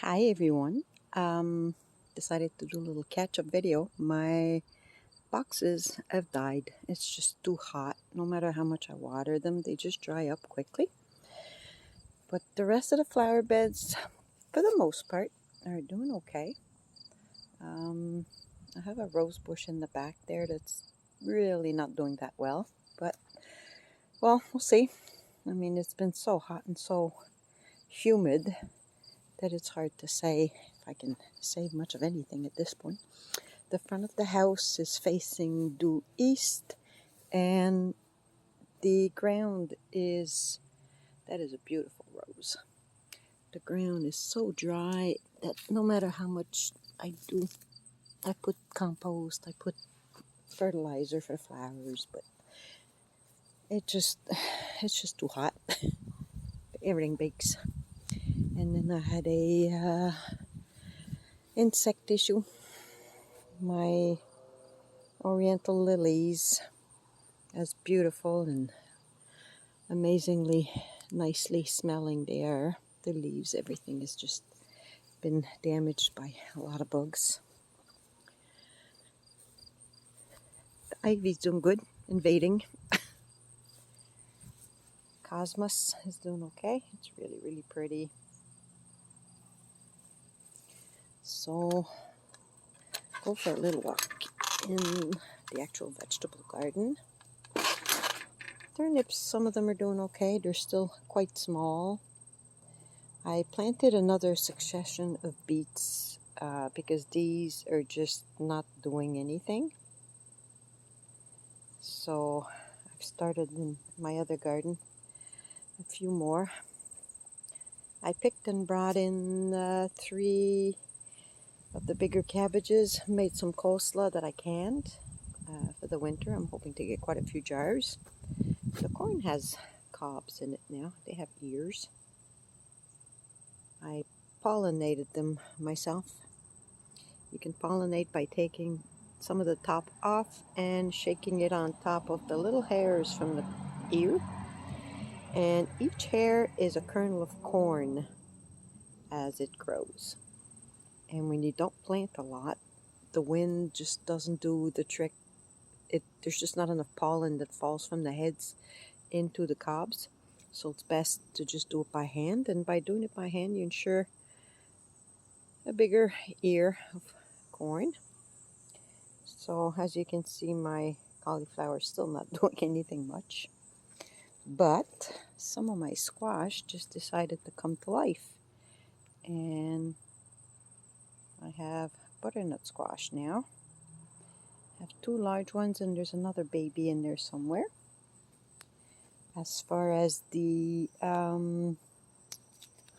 Hi everyone. Decided to do a little catch-up video. My boxes have died. It's just too hot. No matter how much I water them, they just dry up quickly. But the rest of the flower beds, for the most part, are doing okay. I have a rose bush in the back there that's really not doing that well. But, well, we'll see. I mean, it's been so hot and so humid that it's hard to say if I can save much of anything at this point. The front of the house is facing due east, and the ground that is a beautiful rose. The ground is so dry that no matter how much I do, I put compost, I put fertilizer for the flowers, but it's just too hot. Everything bakes. And then I had a insect issue. My oriental lilies, as beautiful and amazingly nicely smelling they are, the leaves, everything has just been damaged by a lot of bugs. The ivy's doing good, invading. Cosmos is doing okay. It's really pretty. So go for a little walk in the actual vegetable garden. Turnips, some of them are doing okay. They're still quite small. I planted another succession of beets because these are just not doing anything. So I've started in my other garden a few more. I picked and brought in 3 of the bigger cabbages, made some coleslaw that I canned for the winter. I'm hoping to get quite a few jars. The corn has cobs in it now. They have ears. I pollinated them myself. You can pollinate by taking some of the top off and shaking it on top of the little hairs from the ear. And each hair is a kernel of corn as it grows. And when you don't plant a lot, the wind just doesn't do the trick. There's just not enough pollen that falls from the heads into the cobs. So it's best to just do it by hand. And by doing it by hand, you ensure a bigger ear of corn. So as you can see, my cauliflower is still not doing anything much. But some of my squash just decided to come to life. And I have butternut squash now. I have 2 large ones and there's another baby in there somewhere. As far as the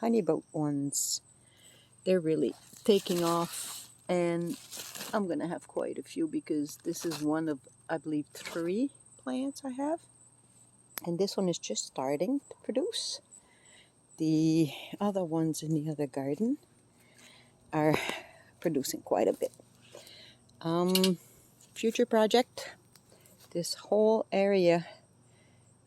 honeyboat ones, they're really taking off, and I'm going to have quite a few because this is one of, I believe, 3 plants I have. And this one is just starting to produce. The other ones in the other garden are producing quite a bit. Future project, this whole area,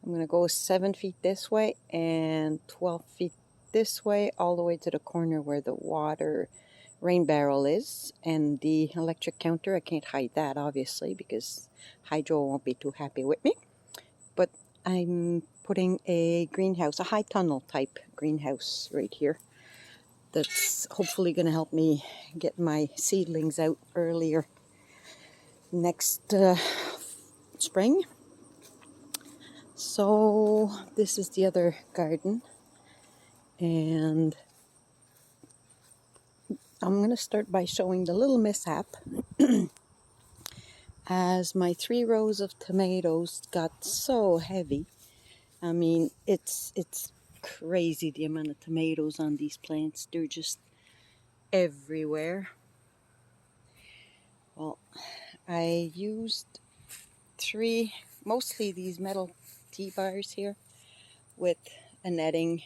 I'm going to go 7 feet this way and 12 feet this way, all the way to the corner where the water rain barrel is, and the electric counter. I can't hide that, obviously, because Hydro won't be too happy with me. But I'm putting a greenhouse, a high tunnel type greenhouse right here. That's hopefully going to help me get my seedlings out earlier next spring. So this is the other garden, and I'm going to start by showing the little mishap. As my 3 rows of tomatoes got so heavy, I mean, it's crazy the amount of tomatoes on these plants. They're just everywhere. Well, I used 3, mostly these metal T-bars here with a netting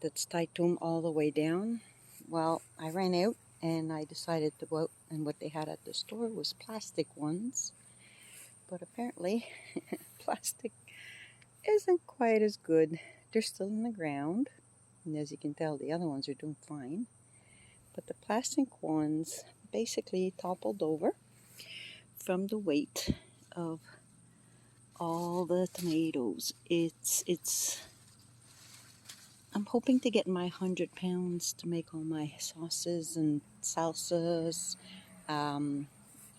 that's tied to them all the way down. Well, I ran out and I decided to go out, and what they had at the store was plastic ones. But apparently, plastic isn't quite as good. They're still in the ground. And as you can tell, the other ones are doing fine. But the plastic ones basically toppled over from the weight of all the tomatoes. I'm hoping to get my 100 pounds to make all my sauces and salsas. I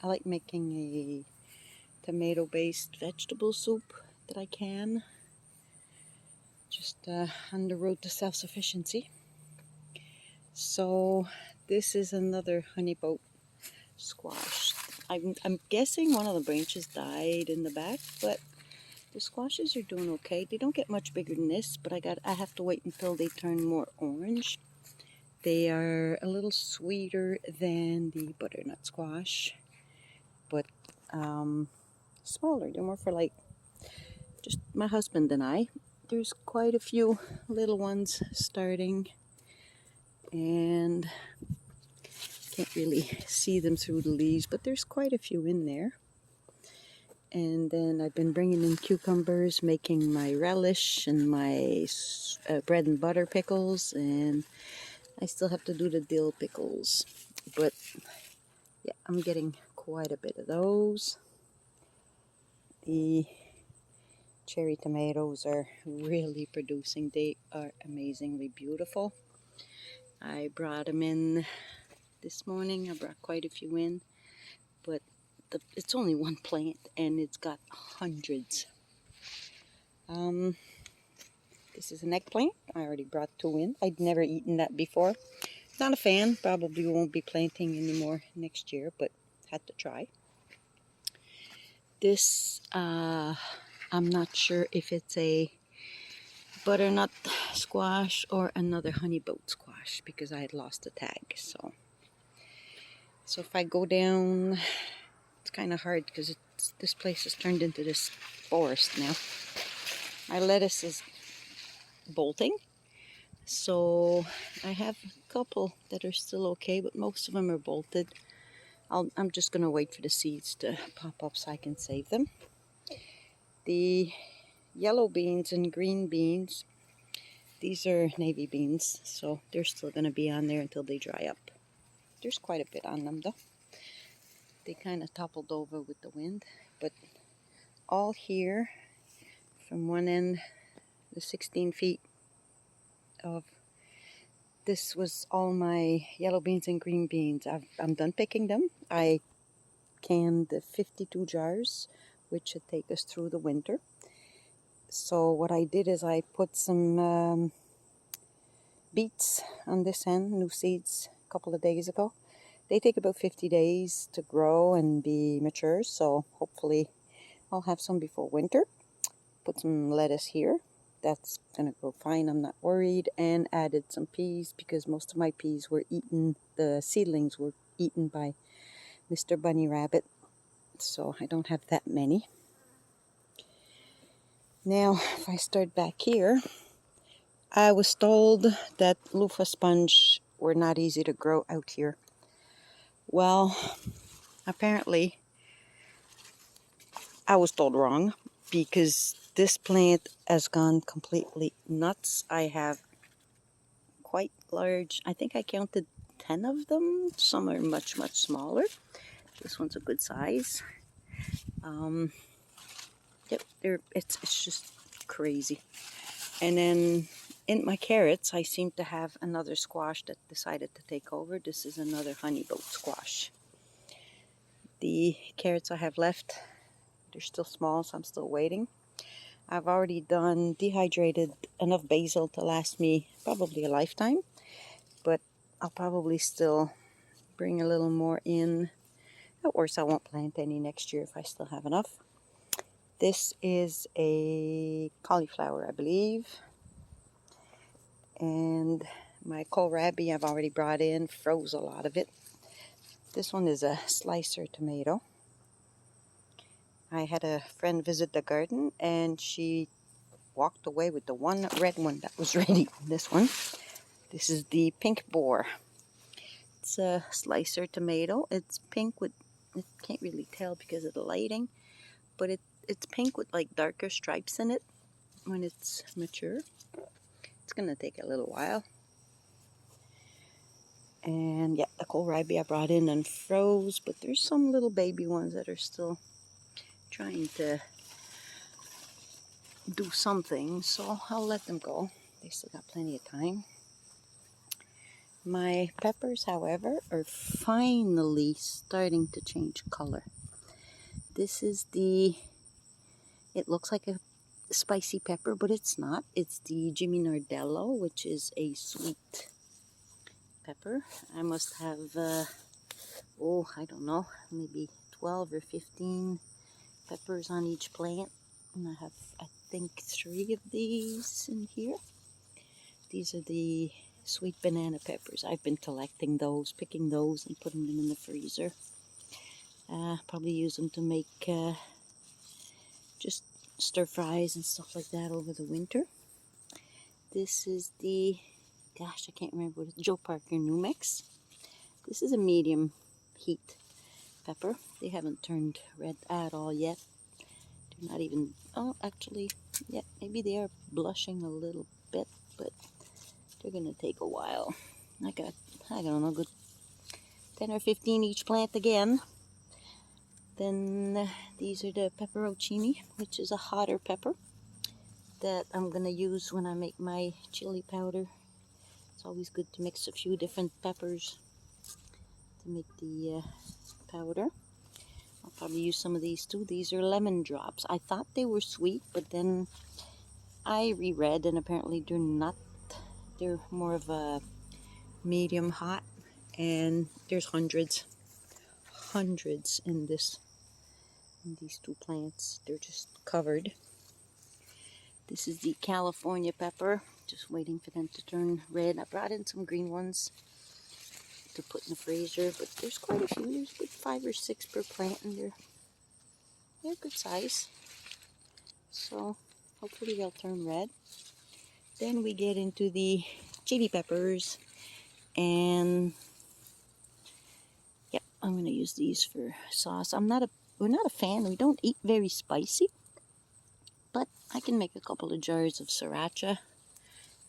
like making a tomato-based vegetable soup that I can. Just on the road to self-sufficiency. So this is another honeyboat squash. I'm guessing one of the branches died in the back, but the squashes are doing okay. They don't get much bigger than this, but I have to wait until they turn more orange. They are a little sweeter than the butternut squash, but smaller. They're more for like just my husband and I. There's quite a few little ones starting, and can't really see them through the leaves, but there's quite a few in there. And then I've been bringing in cucumbers, making my relish and my bread and butter pickles, and I still have to do the dill pickles. But yeah, I'm getting quite a bit of those. The cherry tomatoes are really producing. They are amazingly beautiful. I brought them in this morning. I brought quite a few in, but it's only one plant and it's got hundreds. This is an eggplant. I already brought 2 in. I'd never eaten that before. Not a fan. Probably won't be planting anymore next year, but had to try. This, I'm not sure if it's a butternut squash or another honeyboat squash because I had lost the tag. So if I go down, it's kind of hard because this place has turned into this forest now. My lettuce is bolting, so I have a couple that are still okay, but most of them are bolted. I'm just going to wait for the seeds to pop up so I can save them. The yellow beans and green beans, these are navy beans, so they're still going to be on there until they dry up. There's quite a bit on them though. They kind of toppled over with the wind, but all here from one end, the 16 feet of this was all my yellow beans and green beans. I'm done picking them. I canned 52 jars, which should take us through the winter. So what I did is I put some beets on this end, new seeds, a couple of days ago. They take about 50 days to grow and be mature, so hopefully I'll have some before winter. Put some lettuce here. That's going to grow fine, I'm not worried. And added some peas because most of my peas were eaten, the seedlings were eaten by Mr. Bunny Rabbit. So I don't have that many. Now, if I start back here, I was told that loofah sponge were not easy to grow out here. Well, apparently I was told wrong because this plant has gone completely nuts. I have quite large, I think I counted 10 of them. Some are much, much smaller. This one's a good size. Yep, it's just crazy. And then in my carrots, I seem to have another squash that decided to take over. This is another honeyboat squash. The carrots I have left, they're still small, so I'm still waiting. I've already dehydrated enough basil to last me probably a lifetime, but I'll probably still bring a little more in. Of course, I won't plant any next year if I still have enough. This is a cauliflower, I believe. And my kohlrabi I've already brought in, froze a lot of it. This one is a slicer tomato. I had a friend visit the garden and she walked away with the one red one that was ready. This one. This is the pink boar. It's a slicer tomato. It's pink with, I can't really tell because of the lighting, but it's pink with like darker stripes in it when it's mature. It's going to take a little while. And yeah, the kohlrabi I brought in and froze, but there's some little baby ones that are still trying to do something, so I'll let them go. They still got plenty of time. My peppers, however, are finally starting to change color. This is it looks like a spicy pepper, but it's not. It's the Jimmy Nardello, which is a sweet pepper. I must have, I don't know, maybe 12 or 15 peppers on each plant. And I have, I think, 3 of these in here. These are the sweet banana peppers. I've been collecting those, picking those and putting them in the freezer. Probably use them to make just stir fries and stuff like that over the winter. This is the, gosh, I can't remember what it's, Joe Parker New Mix. This is a medium heat pepper. They haven't turned red at all yet. They're not even, oh, actually, yeah, maybe they are blushing a little bit, but they're gonna take a while. I got, I don't know, good 10 or 15 each plant again. Then these are the pepperoncini, which is a hotter pepper that I'm gonna use when I make my chili powder. It's always good to mix a few different peppers to make the powder. I'll probably use some of these too. These are lemon drops. I thought they were sweet, but then I reread and apparently they're not. They're more of a medium hot, and there's hundreds in these 2 plants. They're just covered. This is the California pepper, just waiting for them to turn red. I brought in some green ones to put in the freezer, but there's quite a few. There's good 5 or 6 per plant, and they're good size. So hopefully they'll turn red. Then we get into the chili peppers, and yep, I'm gonna use these for sauce. We're not a fan. We don't eat very spicy, but I can make a couple of jars of sriracha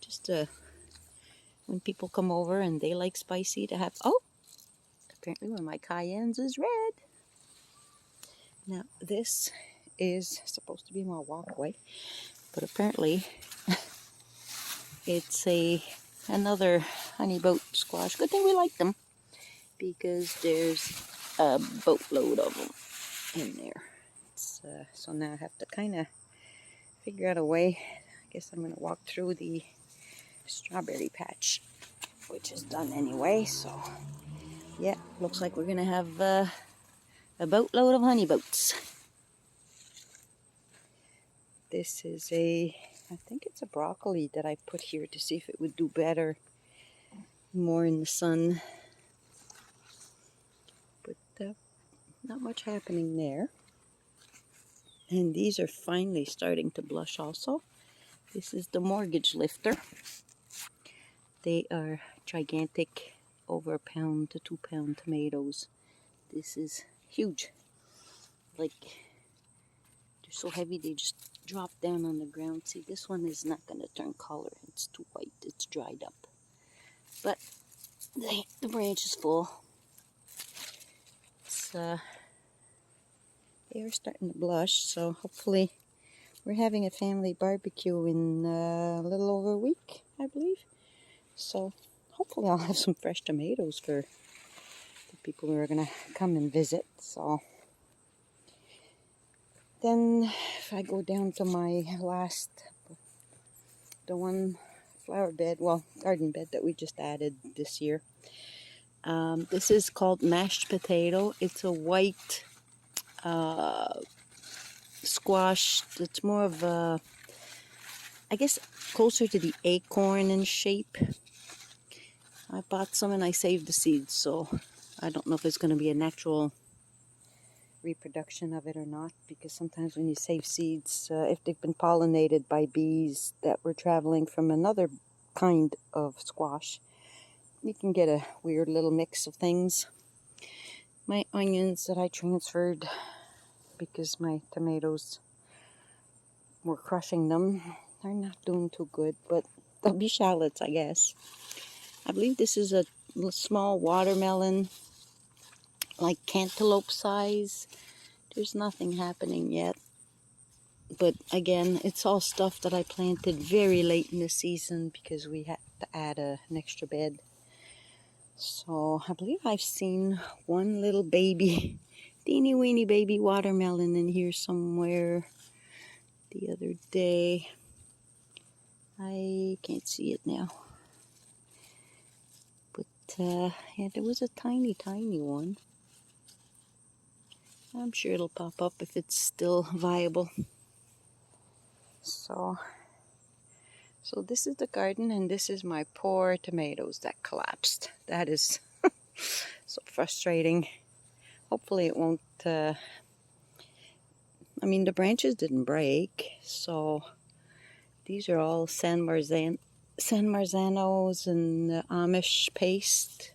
just to, when people come over and they like spicy, to have. Oh, apparently one of my cayennes is red. Now this is supposed to be my walkway, but apparently it's another honeyboat squash. Good thing we like them, because there's a boatload of them in there. So now I have to kind of figure out a way. I guess I'm going to walk through the strawberry patch, which is done anyway. So yeah, looks like we're going to have a boatload of honey boats. This is I think it's a broccoli that I put here to see if it would do better more in the sun. But not much happening there. And these are finally starting to blush also. This is the mortgage lifter. They are gigantic, over a pound to 2 pound tomatoes. This is huge. Like, they're so heavy they just drop down on the ground. See, this one is not going to turn color. It's too white. It's dried up. But the branch is full. They are starting to blush, so hopefully we're having a family barbecue in a little over a week, I believe. So hopefully I'll have some fresh tomatoes for the people who are going to come and visit. So then if I go down to my the one flower bed, well, garden bed that we just added this year. This is called mashed potato. It's a white squash. It's more of a, I guess, closer to the acorn in shape. I bought some and I saved the seeds, so I don't know if it's going to be a natural reproduction of it or not, because sometimes when you save seeds, if they've been pollinated by bees that were traveling from another kind of squash, you can get a weird little mix of things. My onions that I transferred because my tomatoes were crushing them, they're not doing too good, but They'll be shallots, I guess. I believe this is a small watermelon, like cantaloupe size. There's nothing happening yet. But again, it's all stuff that I planted very late in the season because we had to add an extra bed. So I believe I've seen one little baby, teeny weeny baby watermelon in here somewhere the other day. I can't see it now. But yeah, there was a tiny one. I'm sure it'll pop up if it's still viable. So this is the garden, and this is my poor tomatoes that collapsed. That is so frustrating. Hopefully it won't, I mean, the branches didn't break, so these are all San Marzanos and Amish paste.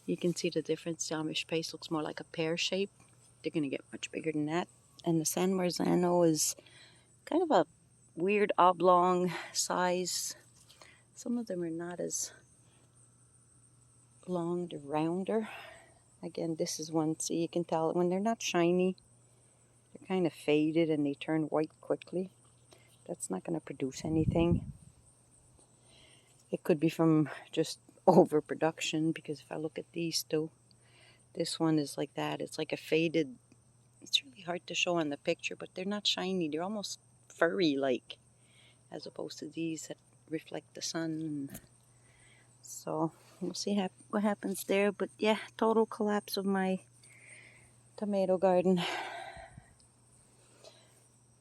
You can see the difference. The Amish paste looks more like a pear shape. They're going to get much bigger than that. And the San Marzano is kind of a weird oblong size. Some of them are not as long, they're rounder. Again, this is one, so you can tell when they're not shiny, they're kind of faded and they turn white quickly. That's not going to produce anything. It could be from just overproduction, because if I look at these two, this one is like that. It's like a faded, it's really hard to show on the picture, but they're not shiny. They're almost furry like, as opposed to these that reflect the sun. So we'll see what happens there. But yeah, total collapse of my tomato garden.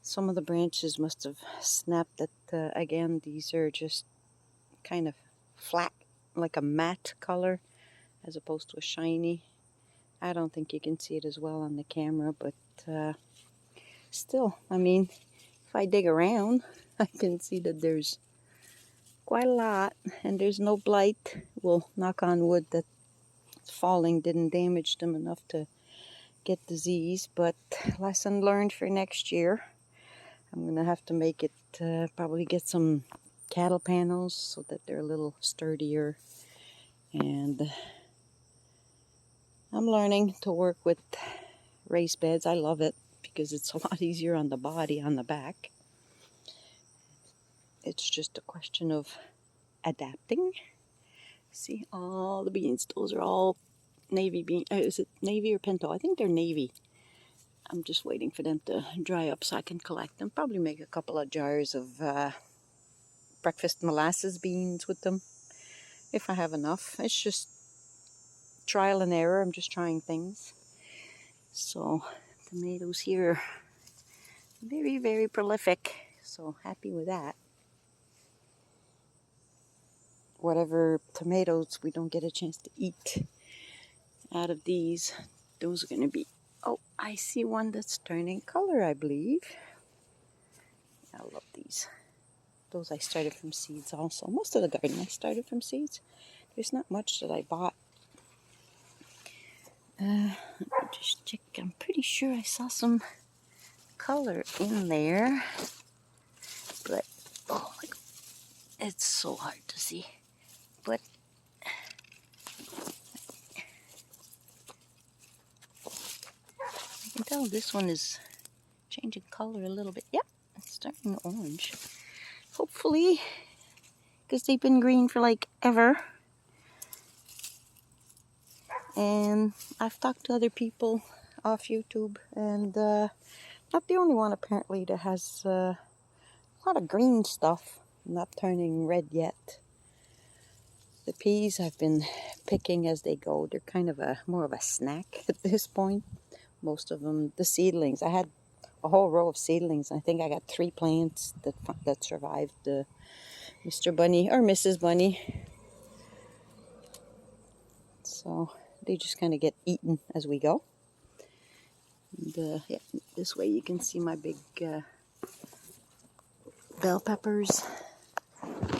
Some of the branches must have snapped. That again, these are just kind of flat, like a matte color, as opposed to a shiny. I don't think you can see it as well on the camera, but still, I mean, if I dig around, I can see that there's quite a lot, and there's no blight. Well, knock on wood that falling didn't damage them enough to get disease, but lesson learned for next year. I'm going to have to make it, probably get some cattle panels so that they're a little sturdier. And I'm learning to work with raised beds. I love it because it's a lot easier on the body, on the back. It's just a question of adapting. See all the beans. Those are all navy beans. Is it navy or pinto? I think they're navy. I'm just waiting for them to dry up so I can collect them. Probably make a couple of jars of breakfast molasses beans with them if I have enough. It's just trial and error. I'm just trying things. So tomatoes here, very, very prolific. So happy with that. Whatever tomatoes we don't get a chance to eat out of these, those are going to be, oh, I see one that's turning color, I believe. I love these. Those I started from seeds also. Most of the garden I started from seeds. There's not much that I bought. Let me just check. I'm pretty sure I saw some color in there. But, oh my God, it's so hard to see. But I can tell this one is changing color a little bit. Yep, it's starting orange. Hopefully, because they've been green for like ever. And I've talked to other people off YouTube, and not the only one apparently that has a lot of green stuff, not turning red yet. The peas I've been picking as they go. They're kind of more of a snack at this point. Most of them, the seedlings. I had a whole row of seedlings. I think I got 3 plants that survived the Mr. Bunny or Mrs. Bunny. So they just kind of get eaten as we go. And, yeah, this way you can see my big bell peppers.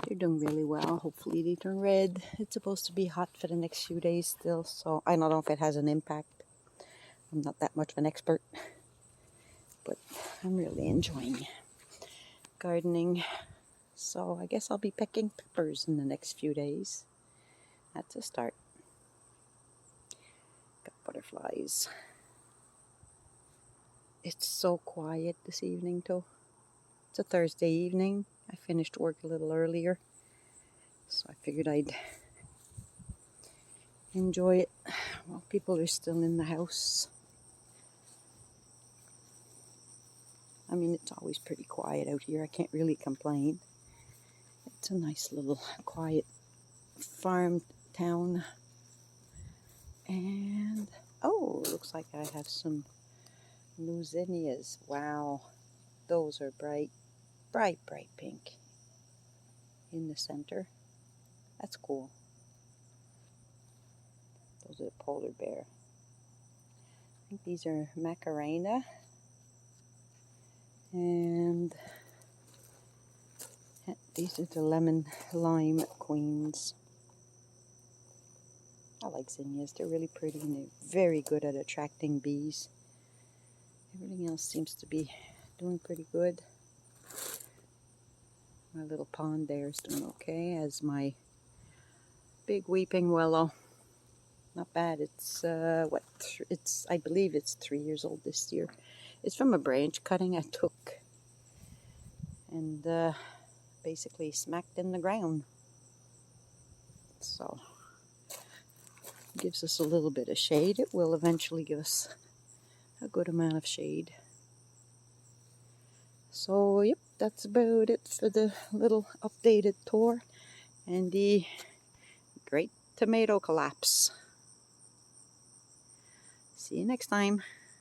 They're doing really well. Hopefully they turn red. It's supposed to be hot for the next few days still, so I don't know if it has an impact. I'm not that much of an expert, but I'm really enjoying gardening. So I guess I'll be picking peppers in the next few days. That's a start. Got butterflies. It's so quiet this evening too. It's a Thursday evening. I finished work a little earlier, so I figured I'd enjoy it while people are still in the house. I mean, it's always pretty quiet out here. I can't really complain. It's a nice little quiet farm town. And, oh, looks like I have some new zinnias. Wow, those are bright, bright, bright pink in the center. That's cool. Those are the polar bear. I think these are Macarena. And these are the lemon lime queens. I like zinnias. They're really pretty and they're very good at attracting bees. Everything else seems to be doing pretty good. My little pond there is doing okay, as my big weeping willow. Not bad. It's I believe it's 3 years old this year. It's from a branch cutting I took and basically smacked in the ground. So gives us a little bit of shade. It will eventually give us a good amount of shade. So yep, that's about it for the little updated tour and the great tomato collapse. See you next time.